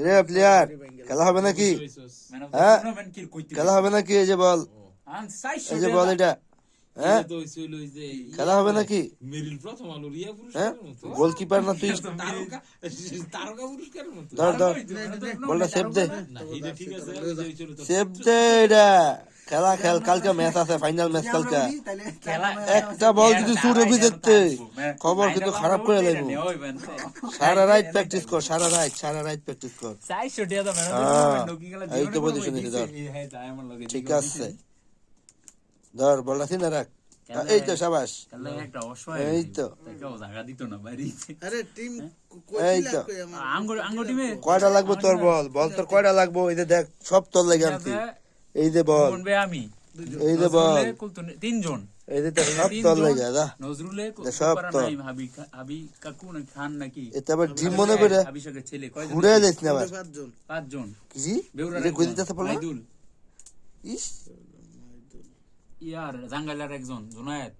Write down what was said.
রে প্লেয়ার খেলা হবে নাকি? হ্যাঁ খেলা হবে নাকি? এই যে বল, এই যে বল, এটা হ্যাঁ খেলা হবে নাকি? হ্যাঁ গোলকিপার না তুই? ধর ধর বলটা সেভ দে, সেভ দে। এটা খেলা খেল, কালকে ম্যাচ আছে, ফাইনাল ম্যাচ কালকে। একটা বল যদি চুরে ভিজেতে খবর কিন্তু খারাপ করে লাগবো। সারা রাত প্র্যাকটিস কর, সারা রাত প্র্যাকটিস কর। এই তো পজিশন নিতে ধর, ঠিক আছে ধর বলটা চিনে রাখ। এই তো সাবাস, এই তো এই তো। কয়টা লাগবো তোর বল? বল তোর কয়টা লাগবো? এই যে দেখ সব তোর লেগে আনছি। এই যে বল, এই যে বল, তিনজন, এই যে সব তোর লেগে যা নজরুলে সব তো। হাবি কাকু না খান নাকি এটা আবার ড্রিম মনে করে অভিষেকের ছেলে ঘুরে যাইস না আবার। 5 জন কি এটা কইতে বল? মাইদুল ইস ইয়ার জাঙ্গালার একজন জুনায়েদ